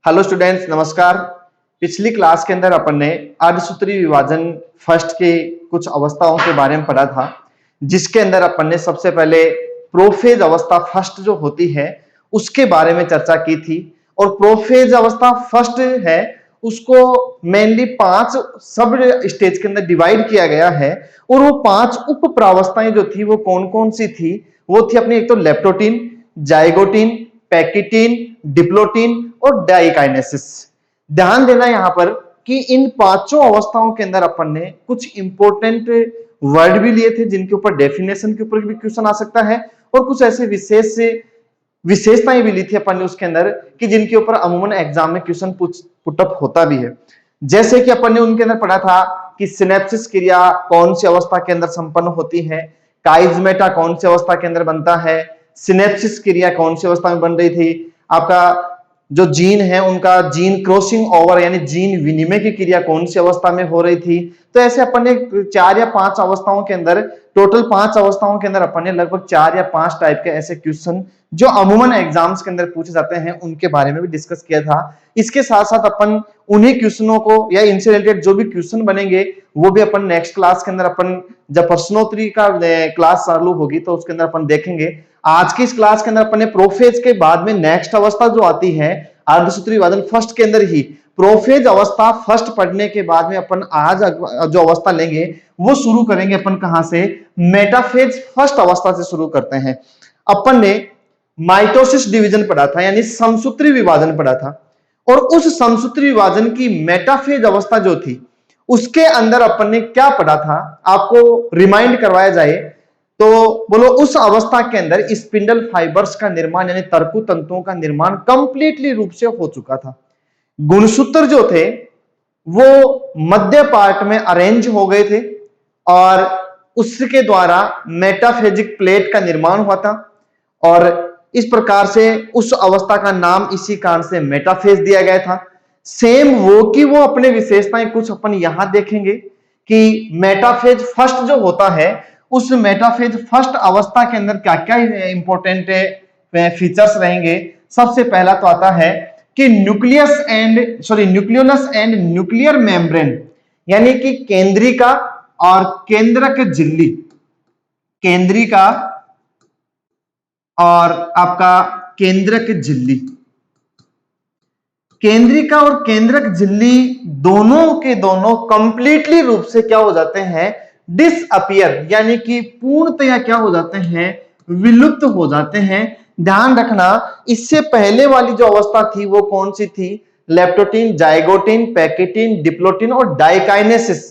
Hello students, नमस्कार। पिछली class के अंदर अपन ने अर्धसूत्री विभाजन फर्स्ट के कुछ अवस्थाओं के बारे में पढ़ा था, जिसके अंदर अपन ने सबसे पहले प्रोफेज अवस्था फर्स्ट जो होती है उसके बारे में चर्चा की थी। और प्रोफेज अवस्था फर्स्ट है उसको मेनली 5 सब स्टेज के अंदर डिवाइड किया गया है। और वो 5 उप प्रावस्थाएं जो थी वो कौन कौन सी थी? वो थी अपनी एक तो लेप्टोटीन, जाइगोटीन, पैकिटीन, डिप्लोटीन और डाइकाइनेसिस। ध्यान देना यहां पर कि इन पांचों अवस्थाओं के अंदर अपन ने कुछ इंपॉर्टेंट वर्ड भी लिए थे जिनके ऊपर डेफिनेशन के ऊपर भी क्वेश्चन आ सकता है, और कुछ ऐसे विशेषताएं भी ली थी अपन ने उसके अंदर कि जिनके ऊपर अमूमन एग्जाम में क्वेश्चन पुटअप होता भी है। जैसे कि अपन ने उनके अंदर पढ़ा था कि सिनेप्सिस क्रिया कौन सी अवस्था के अंदर संपन्न होती है, काइजमेटा कौन सी अवस्था के अंदर बनता है, सिनेप्सिस क्रिया कौन सी अवस्था में बन रही थी, आपका जो जीन है उनका जीन क्रॉसिंग ओवर यानी जीन विनिमय की क्रिया कौन सी अवस्था में हो रही थी। तो ऐसे अपन ने 4 या 5 अवस्थाओं के अंदर, टोटल 5 अवस्थाओं के अंदर अपन ने लगभग 4 या 5 टाइप के ऐसे क्वेश्चन जो अमूमन एग्जाम्स के अंदर पूछे जाते हैं उनके बारे में भी डिस्कस किया था। इसके साथ साथ अपन उन्हीं क्वेश्चनों को या इनसे रिलेटेड जो भी क्वेश्चन बनेंगे वो भी अपन नेक्स्ट क्लास के अंदर, अपन जब प्रश्नोत्तरी का क्लास चालू होगी तो उसके अंदर अपन देखेंगे। आज की इस क्लास के अंदर अपन ने प्रोफेज के बाद में नेक्स्ट अवस्था जो आती है अर्धसूत्री विभाजन फर्स्ट के अंदर ही प्रोफेज अवस्था फर्स्ट पढ़ने के बाद में अपन आज जो अवस्था लेंगे वो शुरू करेंगे अपन कहां से? मेटाफेज फर्स्ट अवस्था से शुरू करते हैं। अपन ने माइटोसिस डिवीजन पढ़ा था यानी समसूत्री विभाजन पढ़ा था, और उस समसूत्री विभाजन की मेटाफेज अवस्था जो थी उसके अंदर अपन ने क्या पढ़ा था, आपको रिमाइंड करवाया जाए तो बोलो उस अवस्था के अंदर स्पिंडल फाइबर्स का निर्माण यानी तर्कु तंतुओं का निर्माण कंप्लीटली रूप से हो चुका था। गुणसूत्र जो थे वो मध्य पार्ट में अरेंज हो गए थे और उसके द्वारा मेटाफेजिक प्लेट का निर्माण हुआ था, और इस प्रकार से उस अवस्था का नाम इसी कारण से मेटाफेज दिया गया था। सेम वो की वो अपने विशेषताएं कुछ अपन यहां देखेंगे कि मेटाफेज फर्स्ट जो होता है उस मेटाफेज फर्स्ट अवस्था के अंदर क्या क्या इंपॉर्टेंट फीचर्स रहेंगे। सबसे पहला तो आता है कि न्यूक्लियोनस एंड न्यूक्लियर मेम्ब्रेन यानी कि केंद्रिका और केंद्रक झिल्ली, केंद्रिका और आपका केंद्रक झिल्ली, केंद्रिका और केंद्रक झिल्ली दोनों के दोनों कंप्लीटली रूप से क्या हो जाते हैं? डिसअपियर यानी कि पूर्णतया क्या हो जाते हैं? विलुप्त हो जाते हैं। ध्यान रखना इससे पहले वाली जो अवस्था थी वो कौन सी थी? लेप्टोटीन, जाइगोटीन, पैकिटीन, डिप्लोटीन और डाइकाइनेसिस।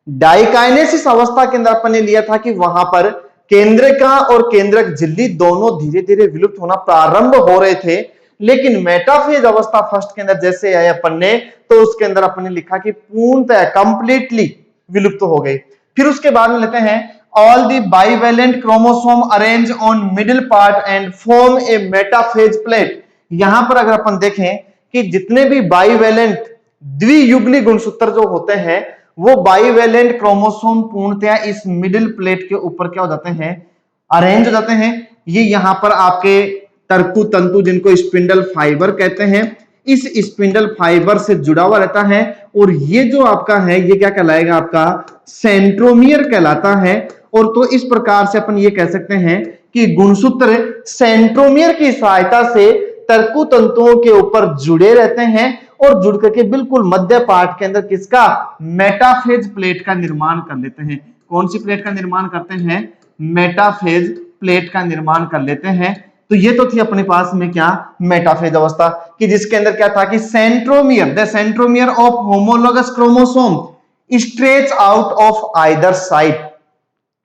डाइकाइनेसिस अवस्था के अंदर अपन ने लिया था कि वहां पर केंद्रिका और केंद्रक झिल्ली दोनों धीरे धीरे विलुप्त होना प्रारंभ हो रहे थे, लेकिन मेटाफेज अवस्था फर्स्ट के अंदर जैसे आए अपन ने तो उसके अंदर अपन ने लिखा कि पूर्णतः कंप्लीटली विलुप्त हो गई। फिर उसके बाद में लेते हैं all the bivalent chromosome arrange on middle part and form A metaphase plate. यहां पर अगर अपन देखें कि जितने भी बाइवेलेंट द्वियुग्ली गुणसूत्र जो होते हैं वो बाइवेलेंट क्रोमोसोम पूर्णतया इस मिडिल प्लेट के ऊपर क्या हो जाते हैं? अरेंज हो जाते हैं। ये यहां पर आपके तर्कु तंतु जिनको स्पिंडल फाइबर कहते हैं, इस स्पिंडल फाइबर से जुड़ा हुआ रहता है, और ये जो आपका है ये क्या कहलाएगा? आपका सेंट्रोमियर कहलाता है। और तो इस प्रकार से अपन ये कह सकते हैं कि गुणसूत्र सेंट्रोमियर की सहायता से तर्कु तंतुओं के ऊपर जुड़े रहते हैं और जुड़ करके बिल्कुल मध्य पार्ट के अंदर किसका? मेटाफेज प्लेट का निर्माण कर लेते हैं। कौन सी प्लेट का निर्माण करते हैं? मेटाफेज प्लेट का निर्माण कर लेते हैं। तो ये तो थी अपने पास में क्या? मेटाफेज अवस्था, कि जिसके अंदर क्या था कि centromere, the centromere of homologous chromosome stretch out of either side.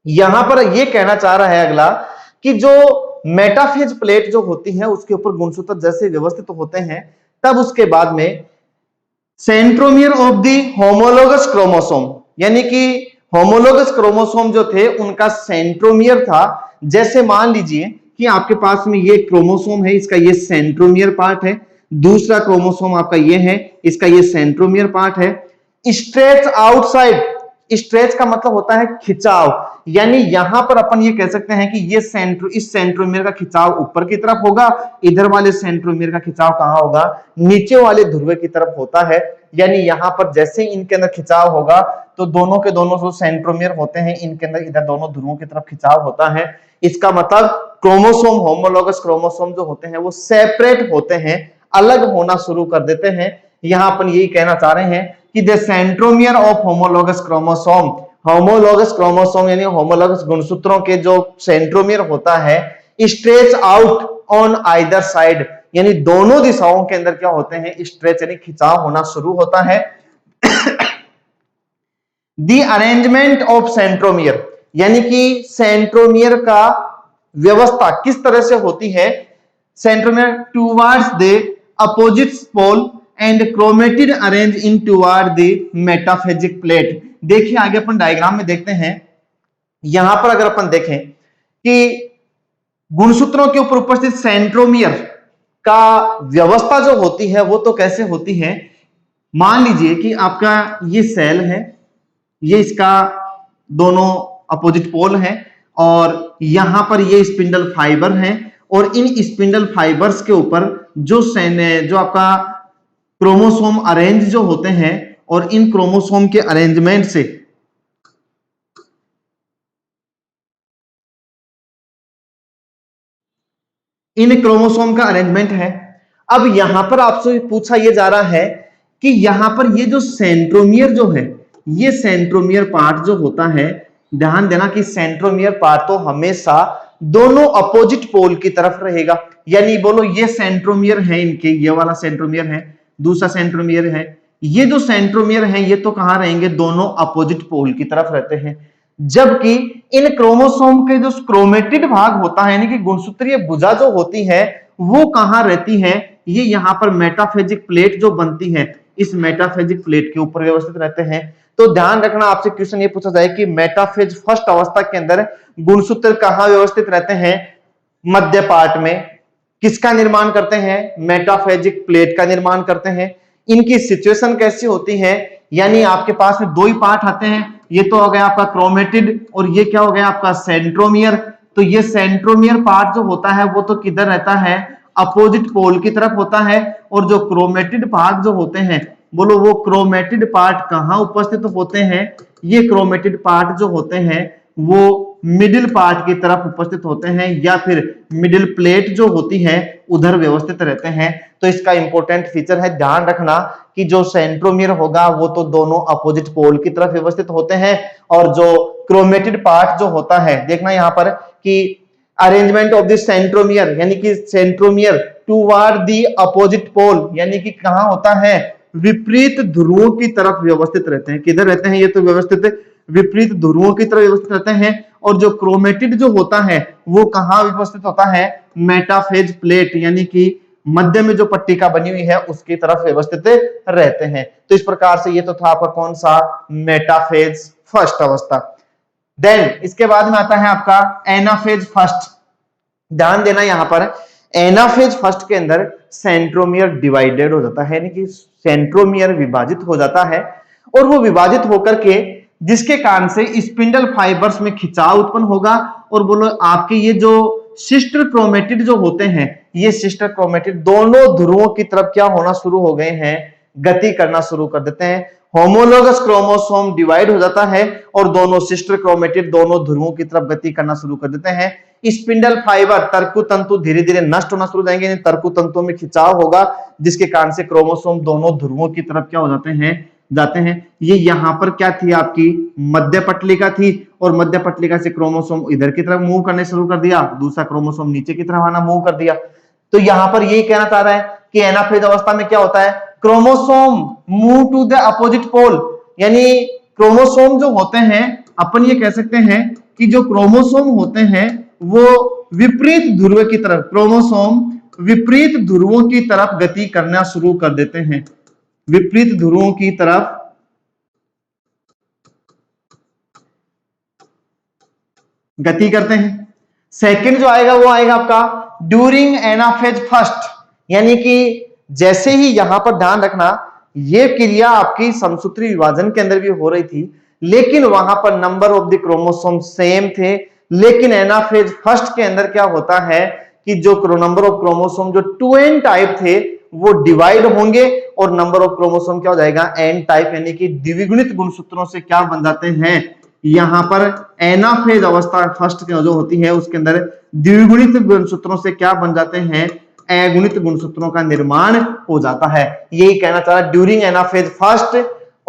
यहां पर ये कहना चाह रहा है अगला कि जो मेटाफेज प्लेट जो होती है उसके ऊपर गुणसूत्र जैसे व्यवस्थित तो होते हैं, तब उसके बाद में centromere of the homologous chromosome यानी कि होमोलोगस क्रोमोसोम जो थे उनका सेंट्रोमियर था। जैसे मान लीजिए कि आपके पास में ये क्रोमोसोम है, इसका ये सेंट्रोमियर पार्ट है, दूसरा क्रोमोसोम आपका ये है, इसका ये सेंट्रोमियर पार्ट है। स्ट्रेच आउटसाइड स्ट्रेच का मतलब होता है खिंचाव, यानी यहां पर अपन ये कह सकते हैं कि ये इस सेंट्रोमियर का खिंचाव ऊपर की तरफ होगा, इधर वाले सेंट्रोमियर का खिंचाव कहां होगा, नीचे वाले ध्रुव की तरफ होता है। यानी यहां पर जैसे इनके अंदर खिंचाव होगा तो दोनों के दोनों जो सेंट्रोमियर होते हैं इनके अंदर इधर दोनों ध्रुवों की तरफ खिंचाव होता है। इसका मतलब क्रोमोसोम, होमोलॉगस क्रोमोसोम जो होते हैं वो सेपरेट होते हैं, अलग होना शुरू कर देते हैं। यहां अपन यही कहना चाह रहे हैं कि the centromere of homologous chromosome, homologous chromosome यानी होमोलॉगस गुणसूत्रों के जो सेंट्रोमियर होता है stretch out on either side, यानी दोनों दिशाओं के अंदर क्या होते हैं, स्ट्रेच यानी खिंचाव होना शुरू होता है। द अरेंजमेंट ऑफ सेंट्रोमियर, यानी कि सेंट्रोमियर का व्यवस्था किस तरह से होती है, centromere towards the opposite pole and chromatid arrange in toward the metaphasic plate. देखिए आगे अपन डायग्राम में देखते हैं, यहां पर अगर अपन देखें कि गुणसूत्रों के ऊपर उपस्थित सेंट्रोमियर का व्यवस्था जो होती है वो तो कैसे होती है, मान लीजिए कि आपका ये सेल है, ये इसका दोनों अपोजिट पोल है और यहां पर ये स्पिंडल फाइबर है और इन स्पिंडल फाइबर्स के ऊपर जो आपका क्रोमोसोम अरेंज जो होते हैं और इन क्रोमोसोम के अरेंजमेंट से इन क्रोमोसोम का अरेंजमेंट है। अब यहां पर आपसे पूछा यह जा रहा है कि यहां पर ये जो सेंट्रोमियर जो है, ये सेंट्रोमियर पार्ट जो होता है, ध्यान देना कि सेंट्रोमियर पार्ट तो हमेशा दोनों अपोजिट पोल की तरफ रहेगा। यानी बोलो ये सेंट्रोमियर है इनके, ये वाला सेंट्रोमियर है, दूसरा सेंट्रोमियर है, ये जो सेंट्रोमियर है ये तो कहां रहेंगे, दोनों अपोजिट पोल की तरफ रहते हैं। जबकि इन क्रोमोसोम के जो क्रोमेटिड भाग होता है यानी कि गुणसूत्रीय भुजा जो होती है वो कहां रहती है, ये यहां पर मेटाफेजिक प्लेट जो बनती है इस मेटाफेजिक प्लेट के ऊपर व्यवस्थित रहते हैं। तो ध्यान रखना, आपसे क्वेश्चन ये पूछा जाए कि मेटाफेज फर्स्ट अवस्था के अंदर गुणसूत्र कहां व्यवस्थित रहते हैं, मध्य पार्ट में। किसका निर्माण करते हैं, मेटाफेजिक प्लेट का निर्माण करते हैं। इनकी सिचुएशन कैसी होती है, यानी आपके पास में दो ही पार्ट आते हैं, ये तो हो गया आपका क्रोमेटिड और ये क्या हो गया आपका सेंट्रोमियर। तो ये सेंट्रोमियर पार्ट जो होता है वो तो किधर रहता है, अपोजिट पोल की तरफ होता है। और जो क्रोमेटिड भाग जो होते हैं, बोलो वो क्रोमेटिड पार्ट कहां उपस्थित होते हैं, ये क्रोमेटिड पार्ट जो होते हैं वो मिडिल पार्ट की तरफ उपस्थित होते हैं या फिर मिडिल प्लेट जो होती है उधर व्यवस्थित रहते हैं। तो इसका इंपॉर्टेंट फीचर है, ध्यान रखना कि जो सेंट्रोमियर होगा वो तो दोनों अपोजिट पोल की तरफ व्यवस्थित होते हैं और जो क्रोमेटिड पार्ट जो होता है, देखना यहां पर कि अरेंजमेंट ऑफ द सेंट्रोमियर यानी कि centromere toward the opposite pole, यानी कि कहां होता है, विपरीत ध्रुवों की तरफ व्यवस्थित रहते हैं। किधर रहते हैं, ये तो व्यवस्थित विपरीत ध्रुवों की तरफ व्यवस्थित रहते हैं। और जो क्रोमेटिड जो होता है वो कहां व्यवस्थित होता है, मेटाफेज प्लेट यानी कि मध्य में जो पट्टिका बनी हुई है उसकी तरफ व्यवस्थित रहते हैं। तो इस प्रकार से ये तो था आपका कौन सा, मेटाफेज फर्स्ट अवस्था। देन इसके बाद में आता है आपका एनाफेज फर्स्ट। ध्यान देना यहां पर एनाफेज फर्स्ट के अंदर सेंट्रोमियर डिवाइडेड हो जाता है, यानी कि सेंट्रोमियर विभाजित हो जाता है और वो विभाजित होकर के जिसके कारण से स्पिंडल फाइबर्स में खिंचाव उत्पन्न होगा। और बोलो आपके ये जो सिस्टर क्रोमेटिड जो होते हैं, ये सिस्टर क्रोमेटिड दोनों ध्रुवों की तरफ क्या होना शुरू हो गए हैं, गति करना शुरू कर देते हैं। होमोलोगस क्रोमोसोम डिवाइड हो जाता है और दोनों सिस्टर क्रोमेटिड दोनों ध्रुवों की तरफ गति करना शुरू कर देते हैं। स्पिंडल फाइबर तर्कु तंतु धीरे धीरे नष्ट होना शुरू हो जाएंगे, तर्कु तंतुओं में खिंचाव होगा जिसके कारण से क्रोमोसोम दोनों ध्रुवों की तरफ क्या हो जाते हैं। ये यहां पर क्या थी, आपकी मध्य पटलिका थी और मध्य पटलिका से क्रोमोसोम इधर की तरफ मूव करने शुरू कर दिया, दूसरा क्रोमोसोम नीचे की तरफ आना मूव कर दिया। तो यहां पर यही कहना चाह रहा है कि एनाफेज अवस्था में क्या होता है, chromosome move to the opposite pole, यानी क्रोमोसोम जो होते हैं अपन ये कह सकते हैं कि जो क्रोमोसोम होते हैं वो विपरीत ध्रुव की तरफ, क्रोमोसोम विपरीत ध्रुवों की तरफ गति करना शुरू कर देते हैं, विपरीत ध्रुवों की तरफ गति करते हैं। सेकंड जो आएगा वो आएगा आपका ड्यूरिंग एनाफेज फर्स्ट, यानी कि जैसे ही यहां पर ध्यान रखना ये क्रिया आपकी समसूत्री विभाजन के अंदर भी हो रही थी, लेकिन वहां पर number of the chromosome same थे। लेकिन एनाफेज फर्स्ट के अंदर क्या होता है कि जो नंबर ऑफ क्रोमोसोम जो 2n टाइप थे वो डिवाइड होंगे और नंबर ऑफ क्रोमोसोम क्या हो जाएगा n टाइप, यानी कि द्विगुणित गुणसूत्रों से क्या बन जाते हैं, यहां पर एनाफेज अवस्था फर्स्ट जो होती है उसके अंदर द्विगुणित गुणसूत्रों से क्या बन जाते हैं, अगुणित गुणसूत्रों का निर्माण हो जाता है। यही कहना चाह रहा, during anaphase first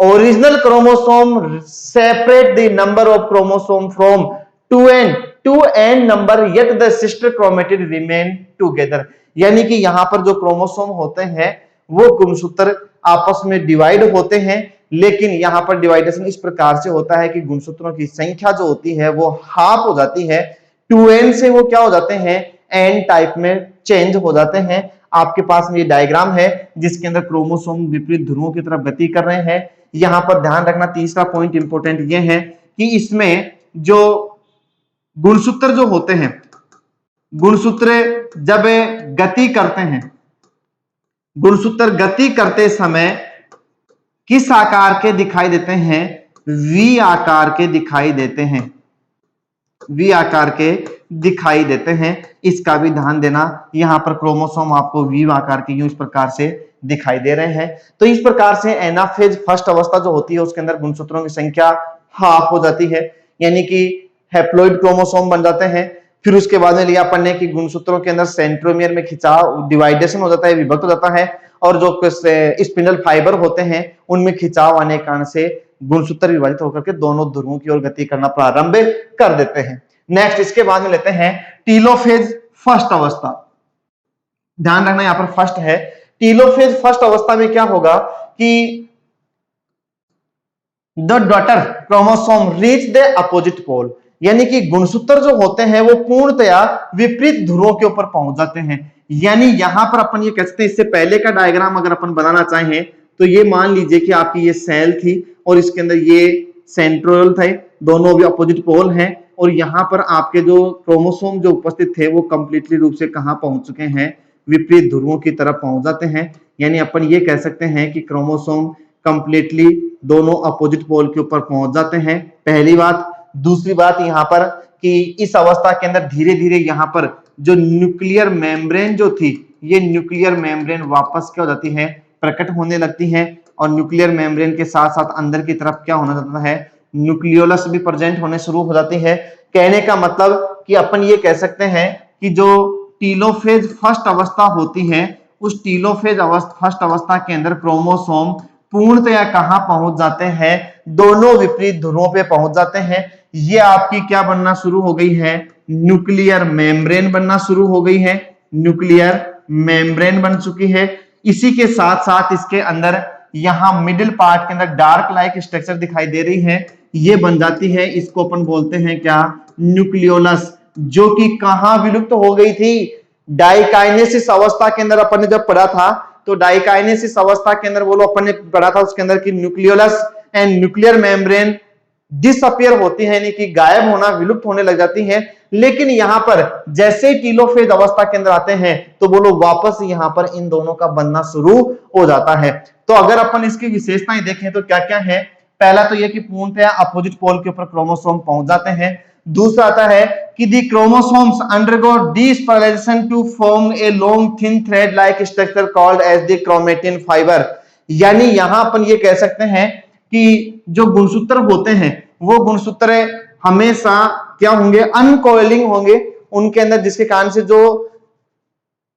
original chromosome separate the number of chromosome from 2n to n number yet the sister chromatid remain together, यानी कि यहां पर जो क्रोमोसोम होते हैं वो गुणसूत्र आपस में डिवाइड होते हैं, लेकिन यहां पर डिवाइडेशन इस प्रकार से होता है कि गुणसूत्रों की संख्या जो होती है वो हाफ हो जाती है, 2n से वो क्या हो जाते हैं, n टाइप में चेंज हो जाते हैं। आपके पास ये डायग्राम है जिसके अंदर क्रोमोसोम विपरीत ध्रुवों की तरफ गति कर रहे हैं। यहां पर ध्यान रखना, तीसरा पॉइंट इंपॉर्टेंट ये है कि इसमें जो गुणसूत्र जो होते हैं, गुणसूत्र जब गति करते हैं, गुणसूत्र गति करते समय किस आकार के दिखाई देते हैं, वी आकार के दिखाई देते हैं, वी आकार के दिखाई देते हैं। इसका भी ध्यान देना, यहां पर क्रोमोसोम आपको वी आकार के यूं इस प्रकार से दिखाई दे रहे हैं। तो इस प्रकार से एनाफेज फर्स्ट अवस्था जो होती है उसके अंदर गुणसूत्रों की संख्या हाफ हो जाती है, यानी कि हैप्लॉइड क्रोमोसोम बन जाते हैं। फिर उसके बाद में लिया अपन ने कि गुणसूत्रों के अंदर सेंट्रोमियर में खिंचाव, डिवाइडेशन हो जाता है, विभक्त हो जाता है, और जो स्पिंडल फाइबर होते हैं उनमें खिंचाव आने के कारण से गुणसूत्र विभाजित होकर के दोनों ध्रुवों की ओर गति करना प्रारंभ कर देते हैं। नेक्स्ट इसके बाद में लेते हैं टीलोफेज फर्स्ट अवस्था। ध्यान रखना यहां पर फर्स्ट है। टीलोफेज फर्स्ट अवस्था में क्या होगा कि the daughter chromosome reach the opposite pole, यानी कि गुणसूत्र जो होते हैं वो पूर्णतया विपरीत ध्रुवों के ऊपर पहुंच जाते हैं। यानी यहां पर अपन ये कह सकते हैं, इससे पहले का डायग्राम अगर अपन बनाना चाहें तो ये मान लीजिए कि आपकी ये सेल थी और इसके अंदर ये सेंट्रोल थे, दोनों भी अपोजिट पोल हैं, और यहां पर आपके जो क्रोमोसोम जो उपस्थित थे वो कंप्लीटली रूप से कहां पहुंच चुके हैं, विपरीत ध्रुवों की तरफ पहुंच जाते हैं। यानी अपन ये कह सकते हैं कि क्रोमोसोम कंप्लीटली दोनों अपोजिट पोल के ऊपर पहुंच जाते हैं, पहली बात। दूसरी बात यहां पर कि इस अवस्था के अंदर धीरे धीरे यहां पर जो न्यूक्लियर मेम्ब्रेन जो थी, ये न्यूक्लियर मेम्ब्रेन वापस क्या हो जाती है, प्रकट होने लगती है, और न्यूक्लियर मेम्ब्रेन के साथ साथ अंदर की तरफ क्या होना जाता है, न्यूक्लियोलस भी प्रेजेंट होने शुरू हो जाती है। कहने का मतलब कि अपन ये कह सकते हैं कि जो टीलोफेज फर्स्ट अवस्था होती है उस टीलोफेज फर्स्ट अवस्था के अंदर क्रोमोसोम पूर्णतया कहां पहुंच जाते हैं, दोनों विपरीत ध्रुवों पे पहुंच जाते हैं। ये आपकी क्या बनना शुरू हो गई है, न्यूक्लियर मेम्ब्रेन बनना शुरू हो गई है, न्यूक्लियर मेम्ब्रेन बन चुकी है। इसी के साथ साथ इसके अंदर यहां मिडिल पार्ट के अंदर डार्क लाइक स्ट्रक्चर दिखाई दे रही है, ये बन जाती है, इसको अपन बोलते हैं क्या, न्यूक्लियोलस, जो कि कहां विलुप्त हो गई थी, डाइकाइनेसिस अवस्था के अंदर अपन ने जब पढ़ा था, तो डाइकाइनेसिस अवस्था के अंदर बोलो अपन ने पढ़ा था उसके अंदर कि nucleolus and nuclear membrane disappear होती है, यानी कि गायब होना, विलुप्त होने लग जाती है। लेकिन यहां पर जैसे ही टीलोफेज अवस्था के अंदर आते हैं तो बोलो वापस यहां पर इन दोनों का बनना शुरू हो जाता है। तो अगर अपन इसकी विशेषताएं देखें तो क्या क्या है, पहला तो यह कि पूर्णतया अपोजिट पोल के ऊपर क्रोमोसोम पहुंच जाते हैं। दूसरा आता है कि the chromosomes undergo despiralisation to form a long thin thread like structure called as the chromatin fibre, यानी यहां अपन ये कह सकते हैं कि जो गुणसूत्र होते हैं वो गुणसूत्र हमेशा क्या होंगे, अनकॉइलिंग होंगे उनके अंदर, जिसके कारण से जो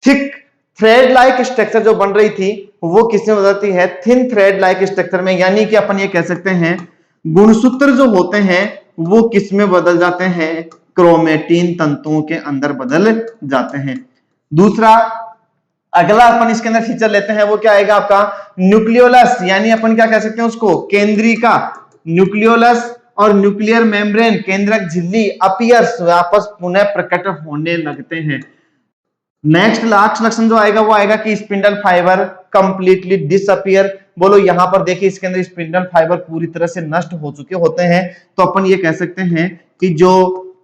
थिक थ्रेड लाइक स्ट्रक्चर जो बन रही थी वो किसमें बदलती है, थिन थ्रेड लाइक स्ट्रक्चर में। यानी कि अपन ये कह सकते हैं गुणसूत्र जो होते हैं वो किसमें बदल जाते हैं, क्रोमेटिन तंतुओं के अंदर बदल जाते हैं। दूसरा अगला अपन इसके अंदर फीचर लेते हैं वो क्या आएगा आपका, न्यूक्लियोलस, यानी अपन क्या कह सकते हैं उसको, केंद्रिका, न्यूक्लियोलस और न्यूक्लियर मेम्ब्रेन केंद्रक झिल्ली अपीयर्स, वापस पुनः प्रकट होने लगते हैं। नेक्स्ट लास्ट लक्षण जो आएगा वो आएगा कि स्पिंडल फाइबर कंप्लीटली डिसअपियर। बोलो यहां पर देखिए इसके अंदर स्पिंडल फाइबर पूरी तरह से नष्ट हो चुके होते हैं, तो अपन ये कह सकते हैं कि जो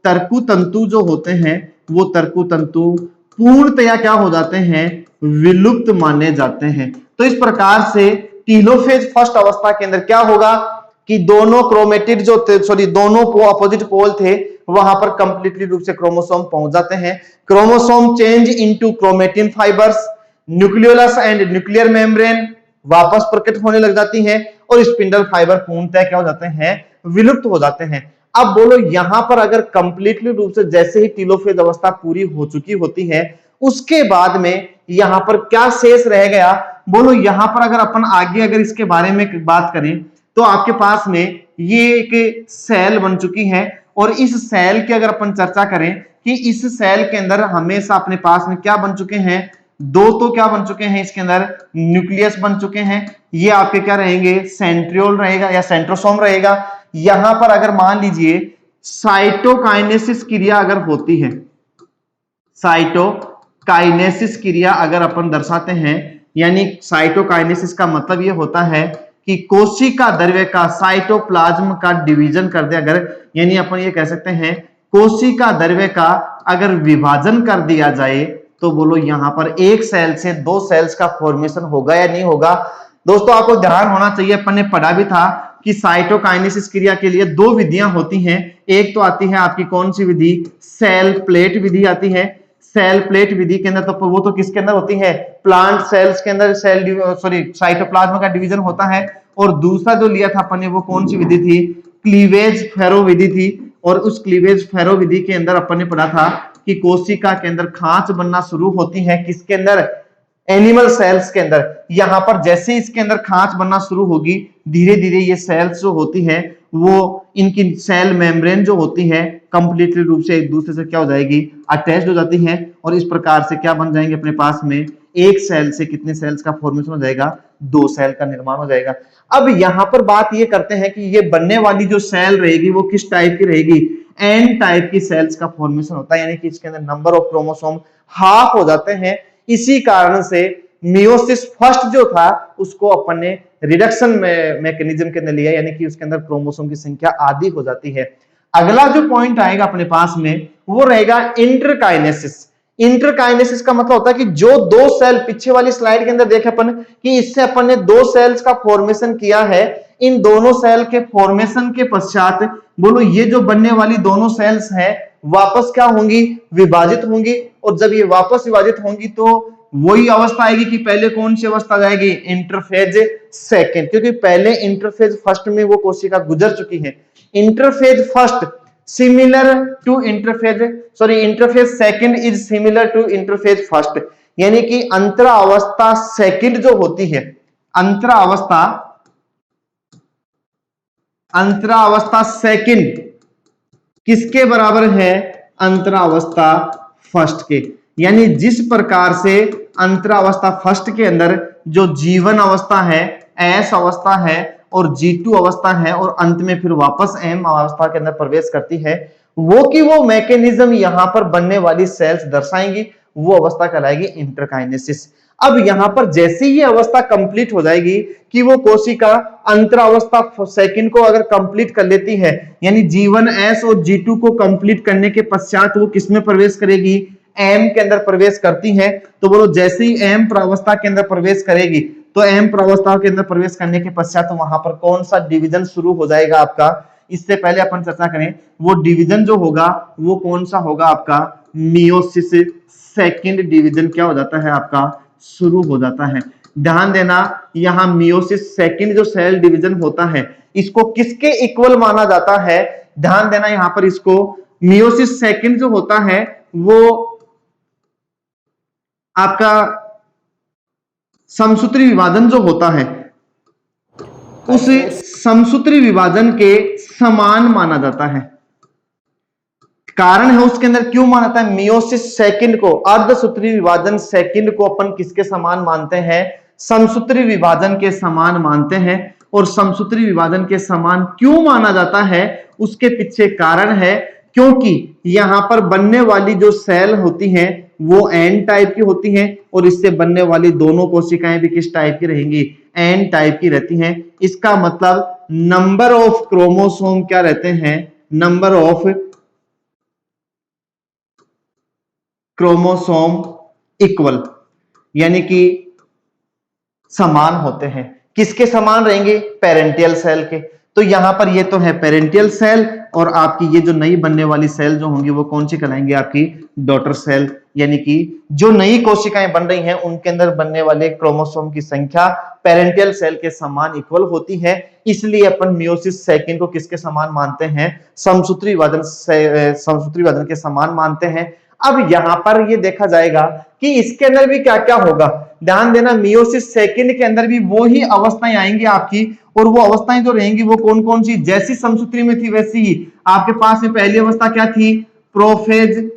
तर्कु तंतु जो होते हैं वो तर्कु तंतु पूर्णतया क्या हो जाते हैं, विलुप्त माने जाते हैं। तो इस प्रकार से टीलोफेज फर्स्ट अवस्था के अंदर क्या होगा, कि दोनों क्रोमेटिड जो थे, सॉरी दोनों अपोजिट पोल थे, वहां पर कंप्लीटली रूप से क्रोमोसोम पहुंच जाते हैं। Chromosome change into chromatin fibres, nucleolus and nuclear membrane वापस प्रकट होने लग जाती है और स्पिंडल फाइबर पूर्णतः क्या हो जाते हैं, विलुप्त हो जाते हैं। अब बोलो यहां पर अगर कंप्लीटली रूप से जैसे ही टीलोफेज अवस्था पूरी हो चुकी होती है, उसके बाद में यहां पर क्या शेष रह गया, बोलो यहां पर अगर अपन आगे अगर इसके बारे में बात करें तो आपके पास में ये एक सेल बन चुकी है और इस सेल की अगर अपन चर्चा करें कि इस सेल के अंदर हमेशा अपने पास में क्या बन चुके हैं, दो तो क्या बन चुके हैं इसके अंदर, न्यूक्लियस बन चुके हैं। ये आपके क्या रहेंगे, सेंट्रियोल रहेगा या सेंट्रोसोम रहेगा। यहां पर अगर मान लीजिए साइटोकाइनेसिस क्रिया अगर होती है, साइटोकाइनेसिस क्रिया अगर अपन दर्शाते हैं, यानी साइटोकाइनेसिस का मतलब यह होता है कि कोशिका द्रव्य का साइटोप्लाज्म का डिवीजन कर दे अगर, यानी अपन ये कह सकते हैं कोशिका द्रव्य का अगर विभाजन कर दिया जाए तो बोलो यहां पर एक सेल से दो सेल्स का फॉर्मेशन होगा या नहीं होगा। दोस्तों आपको ध्यान होना चाहिए, अपन ने पढ़ा भी था कि साइटोकाइनेसिस क्रिया के लिए दो विधियां होती हैं। एक तो आती है आपकी कौन सी विधि, सेल प्लेट विधि आती है। सेल प्लेट विधि के अंदर तो वो तो किसके अंदर होती है, प्लांट सेल्स के अंदर सेल सॉरी साइटोप्लाज्म का डिवीजन होता है। और दूसरा जो लिया था अपन ने वो कौन सी विधि थी, क्लीवेज फेरो विधि थी। और उस क्लीवेज फेरो विधि के अंदर अपन ने पढ़ा था कि कोशिका के अंदर खांच बनना शुरू होती है, किसके अंदर, एनिमल सेल्स के अंदर। यहां पर जैसे इसके अंदर खांच बनना शुरू होगी, धीरे धीरे ये सेल्स जो होती है वो इनकी सेल मेम्ब्रेन जो होती है कंप्लीटली रूप से एक दूसरे से क्या हो जाएगी, अटैच्ड हो जाती है। और इस प्रकार से क्या बन जाएंगे अपने पास में, एक सेल से कितने सेल्स का फॉर्मेशन हो जाएगा, दो सेल का निर्माण हो जाएगा। अब यहां पर बात ये करते हैं कि ये बनने वाली जो सेल रहेगी वो किस टाइप की रहेगी, एन टाइप की सेल्स का फॉर्मेशन होता है, यानी कि इसके अंदर नंबर ऑफ क्रोमोसोम हाफ हो जाते हैं। इसी कारण से मियोसिस फर्स्ट जो था उसको अपन ने रिडक्शन मैकेनिज्म के अंदर लिया, यानी कि उसके अंदर क्रोमोसोम की संख्या आधी हो जाती है। अगला जो पॉइंट आएगा अपने पास में वो रहेगा इंटरकाइनेसिस। इंटरकाइनेसिस का मतलब होता है कि जो दो सेल, पीछे वाली स्लाइड के अंदर देखे अपन कि इससे अपन ने दो सेल्स का फॉर्मेशन किया है, इन दोनों सेल के फॉर्मेशन के पश्चात बोलो ये जो बनने वाली दोनों सेल्स हैं वापस क्या होंगी, विभाजित होंगी। और जब ये वापस विभाजित होंगी तो वही अवस्था आएगी कि पहले कौन सी अवस्था जाएगी, इंटरफेज सेकंड, क्योंकि पहले इंटरफेज फर्स्ट में वो कोशिका गुजर चुकी है। Interphase first similar to interphase interphase second is similar to interphase first, यानी कि अंतरावस्था सेकंड जो होती है, अंतरावस्था सेकंड किसके बराबर है, अंतरावस्था फर्स्ट के। यानी जिस प्रकार से अंतरावस्था फर्स्ट के अंदर जो जीवन अवस्था है, एस अवस्था है और G2 अवस्था है और अंत में फिर वापस M अवस्था के अंदर प्रवेश करती है, वो की वो मैकेनिज्म यहां पर बनने वाली सेल्स दर्शाएंगी, वो अवस्था कहलाएगी इंटरकाइनेसिस। अब यहां पर जैसे ही अवस्था कंप्लीट हो जाएगी कि वो कोशिका अंतरावस्था सेकंड को अगर कंप्लीट कर लेती है, यानी G1 S और G2 को कंप्लीट करने के पश्चात वो किसमें प्रवेश करेगी, M के अंदर प्रवेश करती है। तो बोलो जैसे ही M प्रावस्था के अंदर प्रवेश करेगी तो M प्रावस्था के अंदर प्रवेश करने के पश्चात तो वहां पर कौन सा डिवीजन शुरू हो जाएगा आपका, इससे पहले अपन चर्चा करें वो डिवीजन जो होगा वो कौन सा होगा आपका, मियोसिस सेकंड डिवीजन क्या हो जाता है आपका, शुरू हो जाता है। ध्यान देना यहां मियोसिस सेकंड जो सेल डिवीजन होता है इसको किसके इक्वल माना जाता है, ध्यान देना यहां पर इसको मियोसिस सेकंड जो होता है वो आपका समसूत्री विभाजन जो होता है उस समसूत्री विभाजन के समान माना जाता है। कारण है उसके अंदर क्यों माना जाता है, मियोसिस सेकंड को, अर्धसूत्री विभाजन सेकंड को अपन किसके समान मानते हैं, समसूत्री विभाजन के समान मानते हैं। और समसूत्री विभाजन के समान क्यों माना जाता है उसके पीछे कारण है, क्योंकि यहां पर बनने वाली जो सेल होती हैं वो एन टाइप की होती हैं और इससे बनने वाली दोनों कोशिकाएं भी किस टाइप की रहेंगी, एन टाइप की रहती हैं। इसका मतलब नंबर ऑफ क्रोमोसोम क्या रहते हैं, नंबर ऑफ क्रोमोसोम इक्वल, यानी कि समान होते हैं। किसके समान रहेंगे, पेरेंटियल सेल के। तो यहां पर ये तो है पेरेंटियल सेल, और आपकी ये जो नई बनने वाली सेल जो होंगी वो कौन सी कहलाएंगे, आपकी डॉटर सेल। यानी कि जो नई कोशिकाएं बन रही हैं उनके अंदर बनने वाले क्रोमोसोम की संख्या पेरेंटियल सेल के समान इक्वल होती है, इसलिए अपन मियोसिस सेकंड को किसके समान मानते हैं, समसूत्री विभाजन के समान मानते हैं। अब यहां पर ये देखा जाएगा कि इसके अंदर भी क्या क्या होगा, ध्यान देना, मियोसिस सेकंड के अंदर भी वो ही अवस्थाएं आएंगी आपकी, और वो अवस्थाएं जो रहेंगी वो कौन कौन सी, जैसी समसूत्री में थी वैसी ही आपके पास में पहली अवस्था क्या थी, प्रोफेज,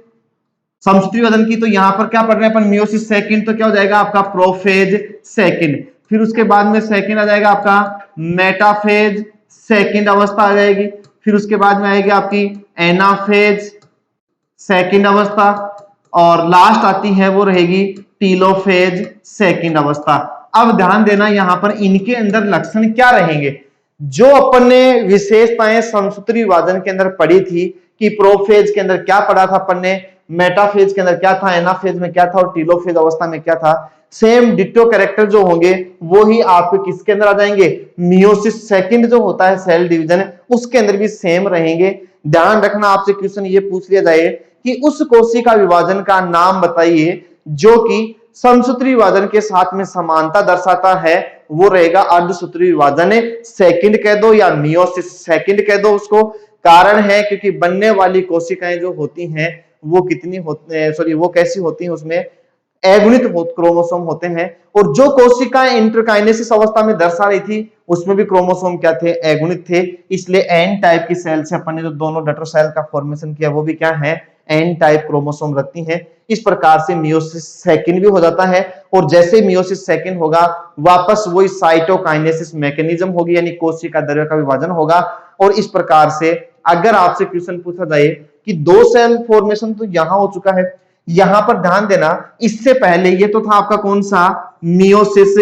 समसूत्री विभाजन की, तो यहां पर क्या पढ़ रहे हैं अपन, मियोसिस सेकंड, तो क्या हो जाएगा आपका प्रोफेज सेकंड। फिर उसके बाद में सेकंड आ जाएगा आपका मेटाफेज सेकंड अवस्था आ जाएगी। फिर उसके बाद में आएगी आपकी एनाफेज सेकंड अवस्था, और लास्ट आती है वो रहेगी टीलोफेज सेकंड अवस्था। अब ध्यान देना यहां पर इनके अंदर लक्षण क्या रहेंगे, जो अपन ने विशेषताएं समसूत्री विभाजन के अंदर पढ़ी थी कि प्रोफेज के अंदर क्या पढ़ा था अपन ने, मेटाफेज के अंदर क्या था, एनाफेज में क्या था, और टीलोफेज अवस्था में क्या था, सेम डिट्टो कैरेक्टर जो होंगे वो ही आपके किसके अंदर आ जाएंगे, मियोसिस सेकंड जो होता है सेल डिवीजन उसके अंदर भी सेम रहेंगे। ध्यान रखना, आपसे क्वेश्चन ये पूछ लिया जाए कि उस कोशिका विभाजन का नाम बताइए जो कि समसूत्री विभाजन के साथ में समानता दर्शाता है, वो रहेगा अर्धसूत्री विभाजन सेकंड कह दो या मियोसिस सेकंड कह दो उसको। कारण है क्योंकि बनने वाली कोशिकाएं जो होती हैं वो कितनी होती है, सॉरी वो कैसी होती हैं, उसमें अगुणित क्रोमोसोम होते हैं, और जो कोशिकाएं इंटरकाइनेसिस अवस्था में दर्शा रही थी उसमें भी क्रोमोसोम क्या थे, अगुणित थे। इसलिए एन टाइप की सेल से अपन ने जो दोनों डटर सेल का फॉर्मेशन किया वो भी क्या है, एन टाइप क्रोमोसोम रखती हैं। इस प्रकार से मियोसिस सेकंड भी हो जाता है, और जैसे मियोसिस सेकंड होगा वापस वही साइटोकाइनेसिस मैकेनिज्म होगी, यानी कोशिका द्रव्य का विभाजन होगा। और इस प्रकार से अगर आपसे क्वेश्चन पूछा जाए कि दो सेल फॉर्मेशन तो यहां हो चुका है, यहां पर ध्यान देना इससे पहले ये तो था आपका कौन सा, मियोसिस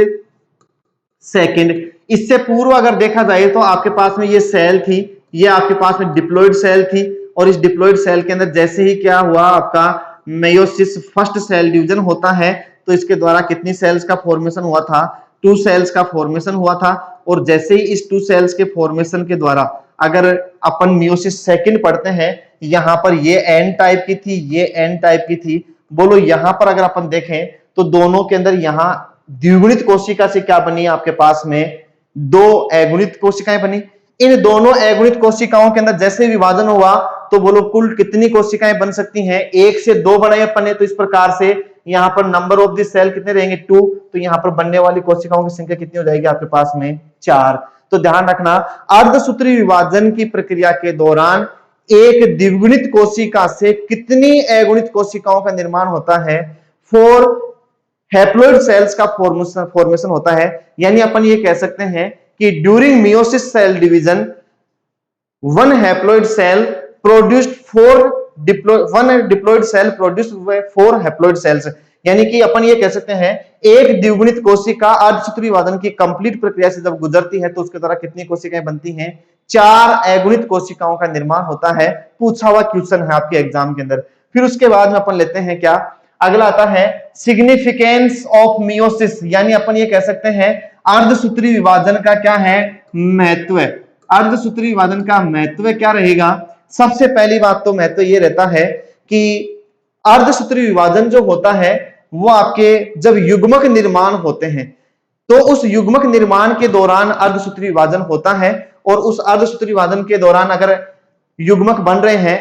सेकंड। इससे पूर्व अगर देखा जाए तो आपके पास में ये सेल थी, ये आपके पास में डिप्लॉइड सेल थी, और इस डिप्लॉइड सेल के अंदर जैसे ही क्या हुआ आपका मेयोसिस फर्स्ट सेल डिवीजन होता है, तो इसके द्वारा कितनी सेल्स का फॉर्मेशन हुआ था, 2 सेल्स का फॉर्मेशन हुआ था। और जैसे ही इस 2 सेल्स के फॉर्मेशन के द्वारा अगर अपन मियोसिस सेकंड पढ़ते हैं, यहां पर ये एन टाइप की थी, ये एन टाइप की थी, बोलो यहां पर अगर अपन देखें तो दोनों के अंदर यहां द्विगुणित कोशिका से क्या बनी, आपके पास में 2 अगुणित कोशिकाएं बनी। इन दोनों अगुणित कोशिकाओं के अंदर जैसे विभाजन हुआ तो बोलो कुल कितनी कोशिकाएं बन सकती हैं, 1 से 2 बनाए अपन ने, तो इस प्रकार से यहां पर नंबर ऑफ द सेल कितने रहेंगे, 2, तो यहां पर बनने वाली कोशिकाओं की संख्या कितनी हो जाएगी आपके पास में, 4। तो ध्यान रखना, अर्धसूत्री विभाजन की प्रक्रिया के दौरान एक द्विगुणित कोशिका से कितनी अगुणित कोशिकाओं का निर्माण होता है, 4 हैप्लॉइड सेल्स का फॉर्मेशन होता है। यानी अपन ये कह सकते हैं कि during meiosis cell division one haploid cell produced 1 diploid cell produced 4 haploid cells. यानी कि अपन ये कह सकते हैं एक द्विगुणित कोशिका अर्धसूत्री विभाजन की कंप्लीट प्रक्रिया से जब गुजरती है तो उसके द्वारा कितनी कोशिकाएं बनती हैं, 4 अगुणित कोशिकाओं का निर्माण होता है। पूछा हुआ क्वेश्चन है आपके एग्जाम के अंदर। फिर उसके बाद में अपन लेते हैं क्या, अगला आता है सिग्निफिकेंस ऑफ मियोसिस, यानी अपन ये कह सकते हैं अर्धसूत्री विभाजन का क्या है महत्व। अर्धसूत्री विभाजन का महत्व क्या रहेगा, सबसे पहली बात तो महत्व ये रहता है कि अर्धसूत्री विभाजन जो होता है वो आपके जब युग्मक निर्माण होते हैं तो उस युग्मक निर्माण के दौरान अर्धसूत्री विभाजन होता है, और उस अर्धसूत्री विभाजन के दौरान अगर युग्मक बन रहे हैं,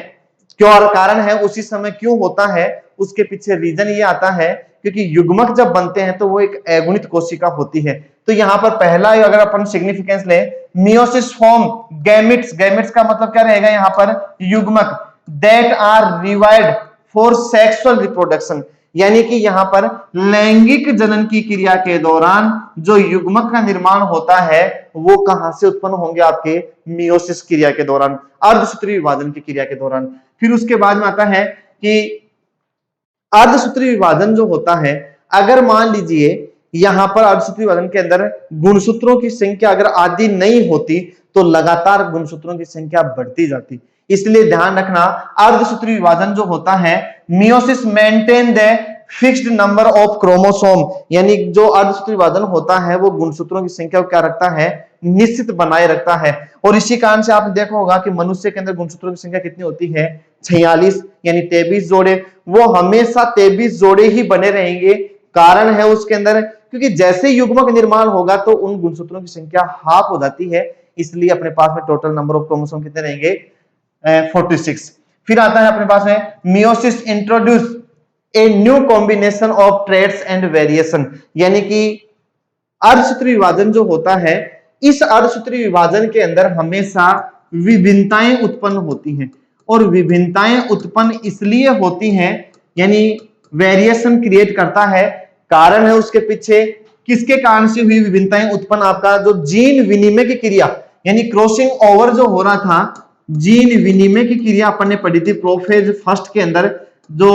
क्यों कारण है उसी समय क्यों होता है, उसके पीछे रीजन ये आता है क्योंकि युग्मक जब बनते हैं तो वो एक अगुणित कोशिका होती है। तो यहां पर पहला अगर अपन सिग्निफिकेंस ले, मियोसिस फॉर्म गैमेट्स, गैमेट्स का मतलब क्या रहेगा यहां पर, युग्मक that are required for sexual reproduction, यानी कि यहां पर लैंगिक जनन की क्रिया के दौरान जो युग्मक का निर्माण होता है वो कहां से उत्पन्न होंगे, आपके मियोसिस क्रिया के दौरान, अर्धसूत्री विभाजन की क्रिया के दौरान। फिर उसके बाद में आता है कि अर्धसूत्री विभाजन जो होता है, अगर मान लीजिए यहां पर अर्धसूत्री विभाजन के अंदर गुणसूत्रों की संख्या अगर आदि नहीं होती तो लगातार गुणसूत्रों की संख्या बढ़ती जाती। इसलिए ध्यान रखना, अर्धसूत्री विभाजन जो होता है, meiosis maintain the fixed number of chromosome, यानी जो अर्धसूत्री विभाजन होता है वो गुणसूत्रों की संख्या को क्या रखता है, निश्चित बनाए रखता है। और इसी कारण से आपने देखा होगा कि मनुष्य के अंदर गुणसूत्रों की संख्या कितनी होती है, 46, यानी 23 जोड़े। वो हमेशा 23 जोड़े ही बने रहेंगे। कारण है उसके अंदर, क्योंकि जैसे युग्मक निर्माण होगा तो उन गुणसूत्रों की संख्या हाफ हो जाती है, इसलिए अपने पास में टोटल नंबर ऑफ क्रोमोसोम कितने रहेंगे, 46। फिर आता है अपने पास में meiosis introduce a new combination of traits and variation, यानी कि अर्धसूत्री विभाजन जो होता है, इस अर्धसूत्री विभाजन के अंदर हमेशा विभिन्नताएं उत्पन्न होती हैं। और विभिन्नताएं उत्पन्न इसलिए होती हैं, यानी वेरिएशन क्रिएट करता है। कारण है उसके पीछे, किसके कारण से हुई विभिन्नताएं उत्पन्न, आपका जो जीन विनिमय की क्रिया, यानी क्रॉसिंग ओवर जो हो रहा था, जीन विनिमय की क्रिया अपन ने पढ़ी थी प्रोफेज फर्स्ट के अंदर। जो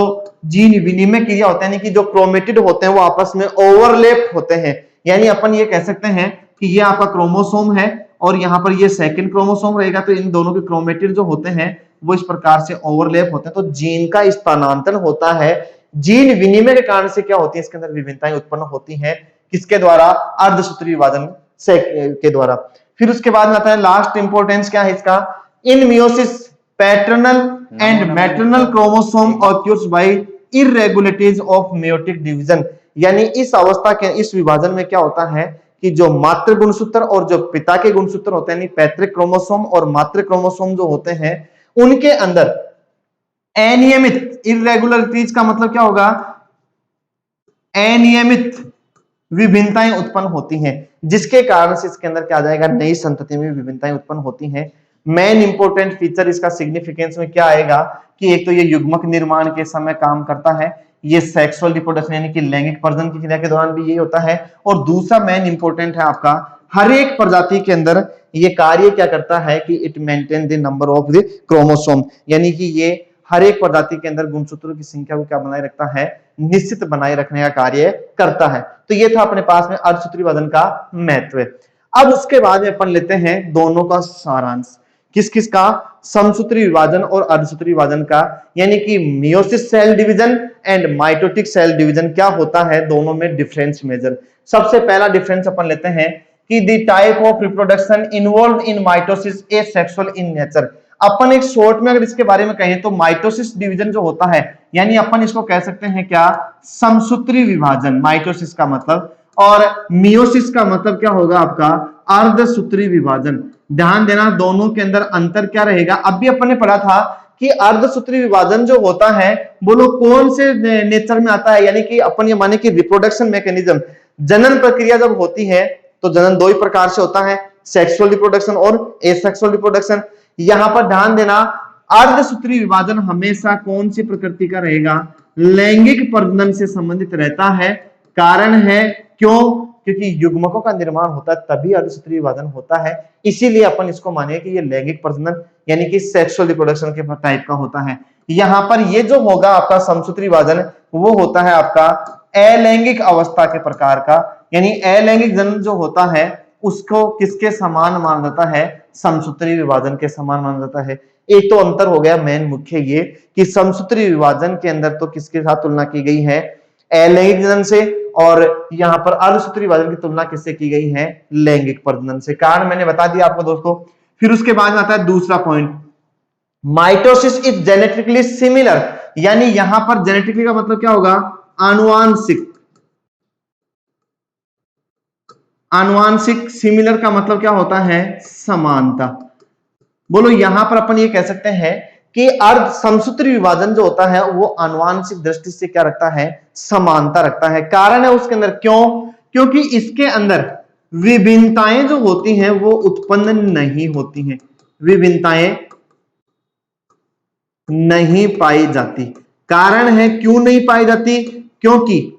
जीन विनिमय क्रिया होता है, यानी कि जो क्रोमेटिड होते हैं वो आपस में ओवरलैप होते हैं, यानी अपन ये कह सकते हैं कि ये आपका क्रोमोसोम है और यहाँ पर ये सेकंड क्रोमोसोम रहेगा, तो इन दोनों के क्रोमेटिड जो होते हैं वो इस प्रकार से ओवरलैप होते हैं, तो जीन का स्थानांतरण होता है। जीन विनिमय के कारण से क्या होती है, इसके अंदर विभिन्नताएं उत्पन्न होती हैं, किसके द्वारा, अर्धसूत्री विभाजन से के द्वारा। फिर उसके बाद में आता है लास्ट इंपॉर्टेंस क्या है इसका, in meiosis paternal and maternal chromosome occurs by irregularities of meiotic division, यानी इस अवस्था के, इस विभाजन में क्या होता है कि जो मातृ गुणसूत्र और जो पिता के गुणसूत्र होते हैं, पैतृक क्रोमोसोम और मातृ क्रोमोसोम जो होते हैं, उनके अंदर अनियमित, इररेगुलरिटीज का मतलब क्या होगा, अनियमित विभिन्नताएं उत्पन्न होती हैं, जिसके कारण से इसके अंदर क्या आ जाएगा, नई संतति में विभिन्नताएं उत्पन्न होती हैं। मेन इंपॉर्टेंट फीचर इसका सिग्निफिकेंस में क्या आएगा कि एक तो ये युग्मक निर्माण के समय काम करता है, ये सेक्सुअल रिप्रोडक्शन यानी कि लैंगिक प्रजनन की क्रिया के दौरान भी यही होता है। और दूसरा मेन इंपॉर्टेंट है आपका, हर एक प्रजाति के अंदर ये कार्य क्या करता है कि it maintain the number of the chromosome, यानी कि ये हर एक प्रजाति के अंदर गुणसूत्रों की संख्या को क्या बनाए रखता है, निश्चित बनाए रखने का कार्य करता है। तो ये था अपने पास में अर्धसूत्री विभाजन का महत्व। अब उसके बाद में अपन लेते हैं दोनों का सारांश, किस किस का, समसूत्री विभाजन और अर्धसूत्री विभाजन का, यानी कि meiosis cell division and mitotic cell division क्या होता है, दोनों में डिफरेंस मेजर। सबसे पहला डिफरेंस अपन लेते हैं कि the type of reproduction involve in mitosis asexual in nature. अपन एक शॉर्ट में अगर इसके बारे में कहें तो माइटोसिस डिवीजन जो होता है, यानी अपन इसको कह सकते हैं क्या, समसूत्री विभाजन, माइटोसिस का मतलब, और मियोसिस का मतलब क्या होगा आपका, अर्धसूत्री विभाजन। ध्यान देना दोनों के अंदर अंतर क्या रहेगा। अभी अपन ने पढ़ा था कि अर्धसूत्री विभाजन जो होता है बोलो कौन से नेचर में आता है, यानी कि अपन ये माने कि रिप्रोडक्शन मैकेनिज्म, जनन प्रक्रिया जब होती है तो जनन दो ही प्रकार से होता है, सेक्सुअल रिप्रोडक्शन और एसेक्सुअल रिप्रोडक्शन। यहां पर ध्यान देना, अर्धसूत्री विभाजन हमेशा कौन सी प्रकृति का रहेगा, लैंगिक प्रजनन से संबंधित रहता है। कारण है क्यों, क्योंकि युग्मकों का निर्माण होता है तभी अर्धसूत्री विभाजन होता है, इसीलिए अपन इसको माने कि ये लैंगिक प्रजनन यानी कि सेक्सुअल रिप्रोडक्शन के टाइप का होता है। यहां पर ये जो होगा आपका समसूत्री विभाजन, वो होता है आपका अलैंगिक अवस्था के प्रकार का, यानी अलैंगिक जनन जो होता है उसको किसके समान माना जाता है, समसूत्री विभाजन के समान माना जाता है। एक तो अंतर हो गया मेन मुख्य ये कि समसूत्री विभाजन के अंदर तो किसके साथ तुलना की गई है, अलैंगिक जनन से, और यहां पर अर्धसूत्री विभाजन की तुलना किससे की गई है, लैंगिक प्रजनन से। कारण मैंने बता दिया आपको दोस्तों। फिर उसके बाद आता है दूसरा point, mitosis is genetically similar, यानी यहां पर जेनेटिकली का मतलब क्या होगा, आनुवांशिक। आनुवांशिक, सिमिलर का मतलब क्या होता है, समानता। बोलो यहां पर अपन ये कह सकते हैं कि अर्ध समसूत्री विभाजन जो होता है वो आनुवांशिक दृष्टि से क्या रखता है, समानता रखता है। कारण है उसके अंदर क्यों, क्योंकि इसके अंदर विभिन्नताएं जो होती हैं वो उत्पन्न नहीं होती हैं, विभिन्नताएं नहीं पाई जाती। कारण है क्यों नहीं पाई जाती, क्योंकि